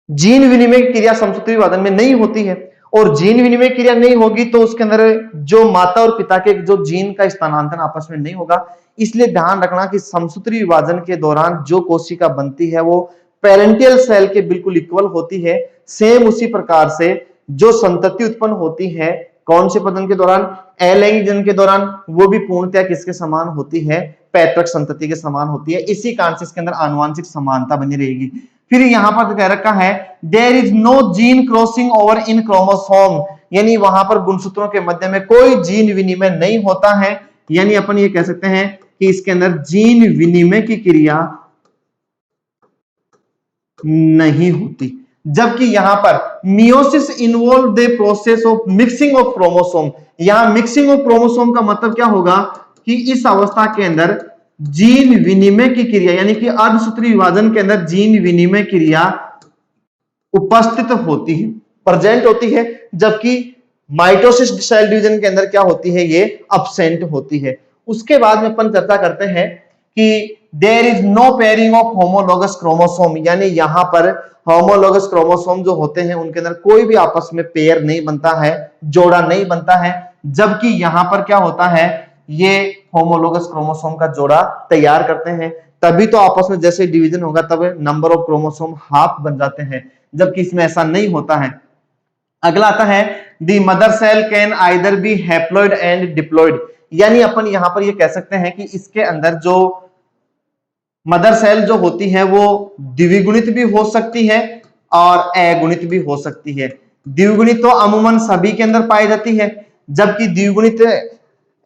जीन विनिमय क्रिया समसूत्री विभाजन में नहीं होती है, और जीन विनिमय क्रिया नहीं होगी तो उसके अंदर जो माता और पिता के जो जीन का स्थानांतरण आपस में नहीं होगा। इसलिए ध्यान रखना कि समसूत्री विभाजन के दौरान जो कोशिका बनती है वो पेरेंटियल सेल के बिल्कुल इक्वल होती है। सेम उसी प्रकार से जो संतति उत्पन्न होती है कौन से प्रजनन के दौरान, अलैंगिक जनन के दौरान, वो भी पूर्णतया किसके समान होती है, पैतृक संतति के समान होती है। इसी कारण से इसके अंदर आनुवंशिक समानता बनी रहेगी। फिर यहाँ पर कह रखा है there is no gene crossing over in chromosome, यानी वहां पर गुणसूत्रों के मध्य में कोई जीन विनिमय नहीं होता है, यानी अपन ये कह सकते हैं कि इसके अंदर जीन विनिमय की क्रिया नहीं होती। जबकि यहां पर meiosis involve the process of mixing of chromosome, यहां मिक्सिंग ऑफ क्रोमोसोम का मतलब क्या होगा कि इस अवस्था के अंदर जीन विनिमय की क्रिया यानी कि अर्धसूत्री विभाजन के अंदर जीन विनिमय क्रिया उपस्थित होती है, प्रेजेंट होती है, जबकि माइटोसिस सेल डिवीजन के अंदर क्या होती है, ये अब्सेंट होती है। उसके बाद में अपन चर्चा करते हैं कि there is no pairing of homologous chromosome, यानी यहां पर होमोलोगस क्रोमोसोम जो होते हैं उनके अंदर कोई भी आपस में पेयर नहीं बनता है, जोड़ा नहीं बनता है, जबकि यहां पर क्या होता है, ये होमोलोगस क्रोमोसोम का जोड़ा तैयार करते हैं, तभी तो आपस में जैसे डिवीजन होगा तब नंबर ऑफ क्रोमोसोम हाफ बन जाते हैं, जबकि इसमें ऐसा नहीं होता है। अगला आता है the mother cell can either be haploid and diploid, यानी अपन यहां पर ये कह सकते हैं कि इसके अंदर जो मदर सेल जो होती है वो द्विगुणित भी हो सकती है और अगुणित भी हो सकती है। द्विगुणित तो अमूमन सभी के अंदर पाई जाती है, जबकि द्विगुणित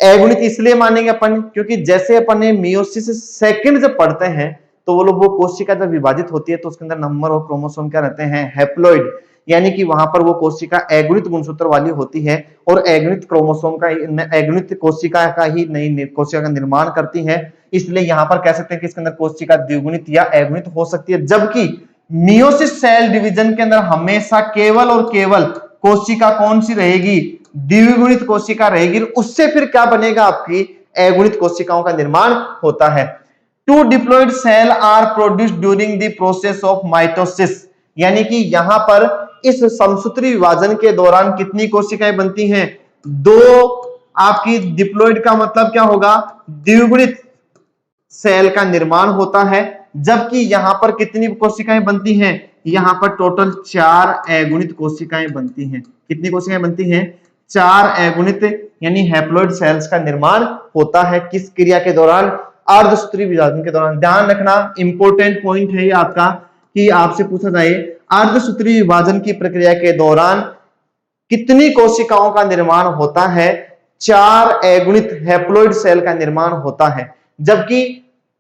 अगुणित इसलिए मानेंगे अपन क्योंकि जैसे अपन ने मियोसिस सेकंड जब पढ़ते हैं तो वो लोग वो कोशिका जब विभाजित होती है तो उसके अंदर नंबर ऑफ क्रोमोसोम क्या रहते हैं, हैप्लॉइड, यानी कि वहां पर वो कोशिका अगुणित गुणसूत्र वाली होती है और अगुणित क्रोमोसोम का अगुणित कोशिका का ही नई कोशिका का निर्माण करती है। इसलिए यहां पर कह सकते हैं कि इसके अंदर कोशिका द्विगुणित या अगुणित हो सकती है, जबकि मियोसिस सेल डिवीजन के अंदर हमेशा केवल और केवल कोशिका कौन सी रहेगी, द्विगुणित कोशिका रहेगी। उससे फिर क्या बनेगा, आपकी अगुणित कोशिकाओं का निर्माण होता है। Two diploid cell are produced during the process of mitosis, यानी कि यहां पर इस समसूत्री विभाजन के दौरान कितनी कोशिकाएं बनती हैं, दो। आपकी डिप्लॉइड का मतलब क्या होगा, द्विगुणित सेल का निर्माण होता है, जबकि यहां पर कितनी कोशिकाएं बनती हैं, यहां पर टोटल 4 अगुणित कोशिकाएं बनती हैं। कितनी कोशिकाएं बनती हैं, 4 अगुणित यानी हैप्लॉइड सेल्स का निर्माण होता है। किस क्रिया के दौरान, अर्धसूत्री विभाजन के दौरान। ध्यान रखना, इंपॉर्टेंट पॉइंट है ये आपका कि आपसे पूछा जाए अर्धसूत्री विभाजन की प्रक्रिया के दौरान कितनी कोशिकाओं का निर्माण होता है, 4 अगुणित हैप्लॉइड सेल का निर्माण होता है, जबकि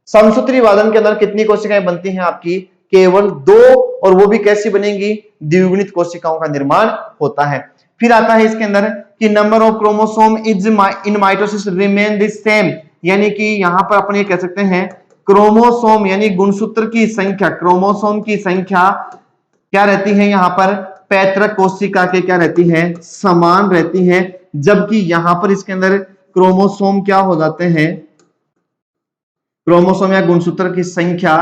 समसूत्री विभाजन के अंदर कितनी कोशिकाएं बनती हैं, आपकी केवल 2, और वो भी कैसी बनेंगी, द्विगुणित कोशिकाओं का निर्माण होता है। फिर आता है इसके अंदर कि number of chromosome is in mitosis remain the same, यानी कि यहां पर अपन ये कह सकते हैं क्रोमोसोम यानी गुणसूत्र की संख्या, क्रोमोसोम की संख्या क्या रहती है, यहां पर पैतृक कोशिका के क्या रहती है, समान रहती है, जबकि यहां पर इसके अंदर क्रोमोसोम क्या हो जाते हैं, क्रोमोसोम या गुणसूत्र की संख्या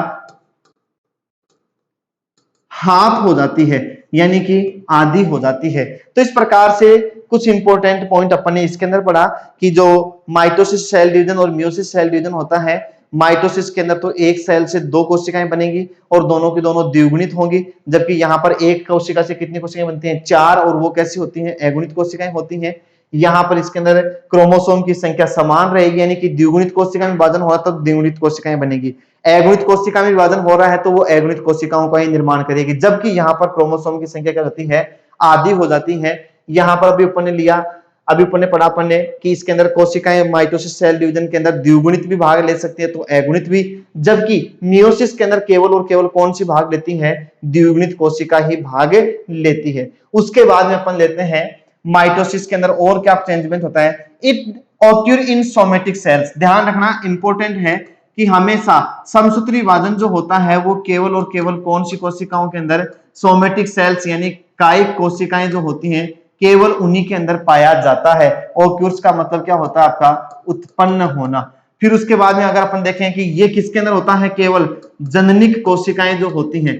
हाफ हो जाती है, यानी कि आधी हो जाती है। तो इस प्रकार से कुछ इंपॉर्टेंट पॉइंट अपन ने इसके अंदर पढ़ा कि जो माइटोसिस सेल डिवीजन और मियोसिस सेल डिवीजन होता है, माइटोसिस के अंदर तो एक सेल से 2 कोशिकाएं बनेगी और दोनों की दोनों द्विगुणित होंगी, जबकि यहां पर एक कोशिका से कितनी कोशिकाएं बनती हैं, 4, और वो कैसी होती हैं, अगुणित कोशिकाएं होती हैं। यहां पर इसके अंदर क्रोमोसोम की संख्या समान रहेगी, यानी कि द्विगुणित कोशिका में विभाजन हो रहा है तो द्विगुणित कोशिकाएं बनेगी, अगुणित कोशिका में विभाजन हो रहा है तो वो अगुणित कोशिकाओं का ही निर्माण करेगी, जबकि यहां पर क्रोमोसोम की संख्या क्या होती है, आधी हो जाती है। यहां पर अभी अपन ने लिया, अभी अपन ने पढ़ा अपन ने कि इसके अंदर कोशिकाएं माइटोसिस सेल डिवीजन के अंदर द्विगुणित भी भाग ले सकती है तो अगुणित भी, जबकि मियोसिस के अंदर केवल और केवल कौन सी भाग लेती है, द्विगुणित कोशिका ही भाग लेती है। उसके बाद में अपन लेते हैं माइटोसिस के अंदर और क्या चेंजमेंट होता है, it occur in somatic cells. ध्यान रखना, इंपॉर्टेंट है कि हमेशा समसूत्री विभाजन जो होता है वो केवल और केवल कौन सी कोशिकाओं के अंदर, सोमेटिक सेल्स यानी कायिक कोशिकाएं जो होती हैं केवल उन्हीं के अंदर पाया जाता है। ऑक्यूर्स का मतलब क्या होता है, आपका उत्पन्न होना। फिर उसके बाद में अगर अपन देखें कि ये किसके अंदर होता है, केवल जननिक कोशिकाएं जो होती हैं,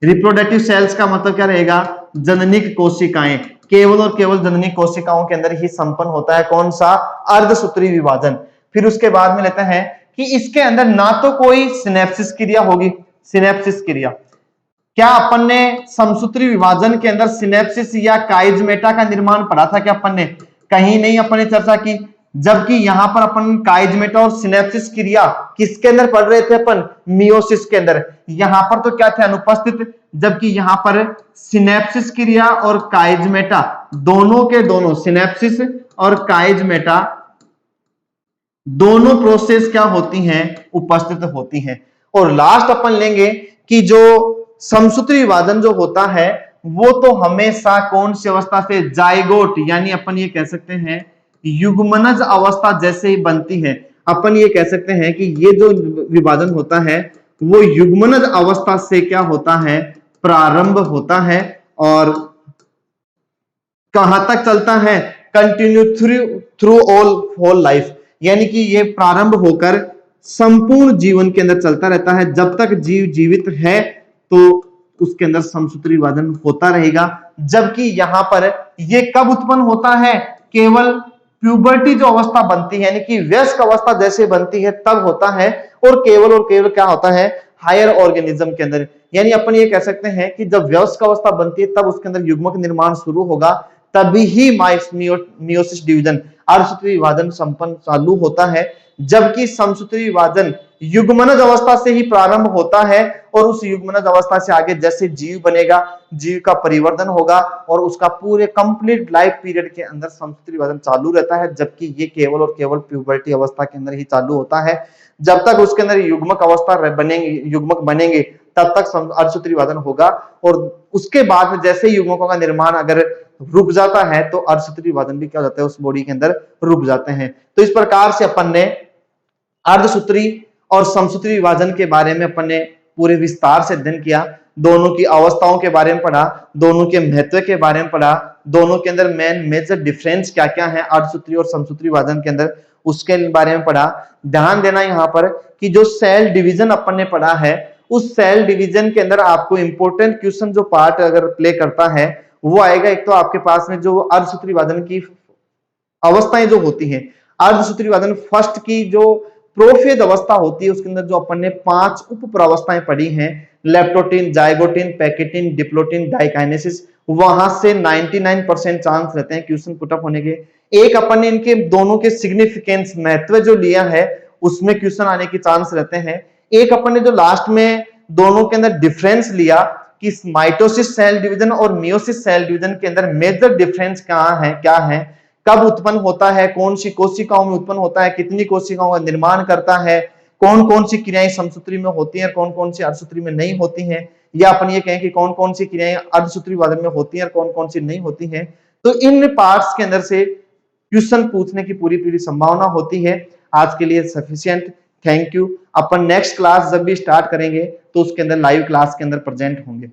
रिप्रोडक्टिव सेल्स का मतलब क्या रहेगा, जननिक कोशिकाएं, केवल और केवल जननिक कोशिकाओं के अंदर ही संपन्न होता है कौन सा, अर्धसूत्री विभाजन। फिर उसके बाद में लेते हैं कि इसके अंदर ना तो कोई सिनेप्सिस क्रिया होगी, सिनेप्सिस क्रिया, क्या अपन ने समसूत्री विभाजन के अंदर सिनेप्सिस या काइजमेटा का निर्माण पढ़ा था क्या अपन ने, कहीं नहीं अपन ने चर्चा की। जबकि यहां पर अपन काइजमेटा और सिनेप्सिस क्रिया किसके अंदर पढ़ रहे थे अपन, मियोसिस के अंदर। यहां पर तो क्या थे, अनुपस्थित, जबकि यहां पर सिनेप्सिस क्रिया और काइजमेटा दोनों के दोनों, सिनेप्सिस और काइजमेटा दोनों प्रोसेस क्या होती हैं, उपस्थित होती हैं। और लास्ट अपन लेंगे कि जो समसूत्री विभाजन जो होता है वो तो हमेशा कौन सी अवस्था से, जाइगोट, यानी अपन ये कह सकते हैं युग्मनज अवस्था जैसे ही बनती है। अपन ये कह सकते हैं कि ये जो विभाजन होता है वो युग्मनज अवस्था से क्या होता है, प्रारंभ होता है और कहां तक चलता है, continue through all whole life, यानी कि ये प्रारंभ होकर संपूर्ण जीवन के अंदर चलता रहता है। जब तक जीव जीवित है तो उसके अंदर समसूत्री विभाजन होता रहेगा। जबकि यहां पर ये कब उत्पन्न होता है, केवल प्यूबर्टी जो अवस्था बनती है, यानी कि वयस्क अवस्था जैसे बनती है तब होता है। और केवल क्या होता है, हायर ऑर्गेनिज्म के अंदर। यानी अपन ये कह सकते हैं कि जब वयस्क अवस्था बनती है तब उसके अंदर युग्मक निर्माण शुरू होगा, तभी ही मियोसिस डिवीजन, अर्धसूत्री विभाजन संपन्न चालू होता है। जबकि समसूत्री विभाजन युग्मनज अवस्था से ही प्रारंभ होता है और उस युग्मनज अवस्था से आगे जैसे जीव बनेगा, जीव का परिवर्तन होगा और उसका पूरे कंप्लीट लाइफ पीरियड के अंदर समसूत्री विभाजन चालू रहता है। जबकि ये केवल और केवल प्यूबर्टी अवस्था के अंदर ही चालू होता है। जब तक उसके अंदर युग्मक अवस्था बनेंगे, युग्मक बनेंगे, तब तक अर्धसूत्री विभाजन होगा। और उसके बाद जैसे युग्मकों का निर्माण अगर रुक जाता है तो अर्धसूत्री विभाजन भी क्या हो जाता है, उस बॉडी के अंदर रुक जाते हैं। तो इस प्रकार से अपन ने अर्धसूत्री और समसूत्री विभाजन के बारे में अपन ने पूरे विस्तार से अध्ययन किया। दोनों की अवस्थाओं के बारे में पढ़ा, दोनों के महत्व के बारे में पढ़ा, दोनों के अंदर मेजर डिफरेंस क्या क्या है अर्धसूत्री और समसूत्री विभाजन के अंदर, उसके बारे में पढ़ा। ध्यान देना यहाँ पर कि जो सेल डिवीजन अपन ने पढ़ा है, उस सेल डिवीजन के अंदर आपको इंपॉर्टेंट क्वेश्चन जो पार्ट अगर प्ले करता है वो आएगा। एक तो आपके पास में जो अर्धसूत्री विभाजन की अवस्थाएं जो होती हैं, अर्धसूत्री विभाजन फर्स्ट की जो प्रोफेज अवस्था होती है उसके अंदर जो अपन ने 5 उप प्रवस्थाएं पढ़ी हैं, leptotene, zygotene, pachytene, diplotene, diakinesis, वहां से 99% चांस रहते हैं क्वेश्चन पुट अप होने के। एक अपन ने इनके दोनों के सिग्निफिकेंस, महत्व जो लिया है उसमें क्वेश्चन आने के चांस रहते हैं। एक अपन ने जो लास्ट में दोनों के अंदर डिफरेंस लिया कि माइटोसिस सेल डिवीजन और मियोसिस सेल डिवीजन के अंदर मेजर डिफरेंस क्या है, कब उत्पन्न होता है, कौन सी कोशिकाओं में उत्पन्न होता है, कितनी कोशिकाओं का निर्माण करता है, कौन कौन सी क्रियाएं समसूत्री में होती हैं, कौन कौन सी अर्धसूत्री में नहीं होती हैं, या अपन ये कहें कि कौन कौन सी क्रियाएं अर्धसूत्री विभाजन में होती हैं और कौन कौन सी नहीं होती हैं। तो इन पार्ट्स के अंदर से क्वेश्चन पूछने की पूरी पूरी संभावना होती है। आज के लिए sufficient, thank you. Upon next class जब भी स्टार्ट करेंगे तो उसके अंदर लाइव क्लास के अंदर प्रेजेंट होंगे।